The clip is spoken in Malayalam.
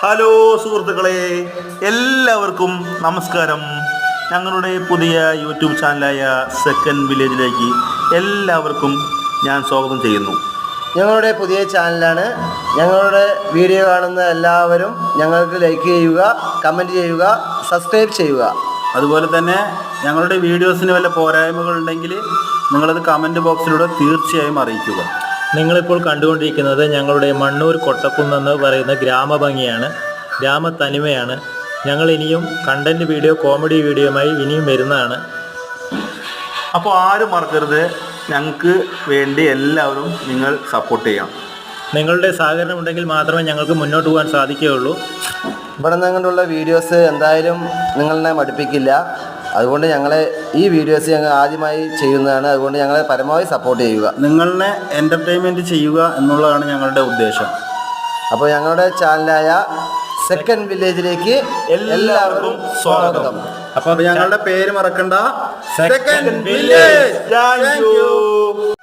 ഹലോ സുഹൃത്തുക്കളെ, എല്ലാവർക്കും നമസ്കാരം. ഞങ്ങളുടെ പുതിയ യൂട്യൂബ് ചാനലായ സെക്കൻഡ് വില്ലേജിലേക്ക് എല്ലാവർക്കും ഞാൻ സ്വാഗതം ചെയ്യുന്നു. ഞങ്ങളുടെ പുതിയ ചാനലാണ്. ഞങ്ങളുടെ വീഡിയോ കാണുന്ന എല്ലാവരും ഞങ്ങൾക്ക് ലൈക്ക് ചെയ്യുക, കമൻറ്റ് ചെയ്യുക, സബ്സ്ക്രൈബ് ചെയ്യുക. അതുപോലെ തന്നെ ഞങ്ങളുടെ വീഡിയോസിന് വല്ല പോരായ്മകളുണ്ടെങ്കിൽ നിങ്ങളത് കമൻറ്റ് ബോക്സിലൂടെ തീർച്ചയായും അറിയിക്കുക. നിങ്ങളിപ്പോൾ കണ്ടുകൊണ്ടിരിക്കുന്നത് ഞങ്ങളുടെ മണ്ണൂർ കൊട്ടക്കുന്ന് പറയുന്ന ഗ്രാമഭംഗിയാണ്, ഗ്രാമത്തനിമയാണ്. ഞങ്ങൾ ഇനിയും കണ്ടൻറ് വീഡിയോ, കോമഡി വീഡിയോയുമായി ഇനിയും വരുന്നതാണ്. അപ്പോൾ ആരും മറക്കരുത്, ഞങ്ങൾക്ക് വേണ്ടി എല്ലാവരും നിങ്ങൾ സപ്പോർട്ട് ചെയ്യാം. നിങ്ങളുടെ സഹകരണം ഉണ്ടെങ്കിൽ മാത്രമേ ഞങ്ങൾക്ക് മുന്നോട്ട് പോകാൻ സാധിക്കുകയുള്ളൂ. ഇവിടെ നിന്നുള്ള വീഡിയോസ് എന്തായാലും നിങ്ങളെ മടുപ്പിക്കില്ല. അതുകൊണ്ട് ഞങ്ങളെ ഈ വീഡിയോസ് ഞങ്ങൾ ആദ്യമായി ചെയ്യുന്നതാണ്. അതുകൊണ്ട് ഞങ്ങളെ പരമാവധി സപ്പോർട്ട് ചെയ്യുക. നിങ്ങളെ എൻ്റർടൈൻമെൻറ്റ് ചെയ്യുക എന്നുള്ളതാണ് ഞങ്ങളുടെ ഉദ്ദേശം. അപ്പോൾ ഞങ്ങളുടെ ചാനലായ സെക്കൻഡ് വില്ലേജിലേക്ക് എല്ലാവർക്കും സ്വാഗതം. അപ്പോൾ ഞങ്ങളുടെ പേര് മറക്കണ്ട, സെക്കൻഡ് വില്ലേജ്. Thank you.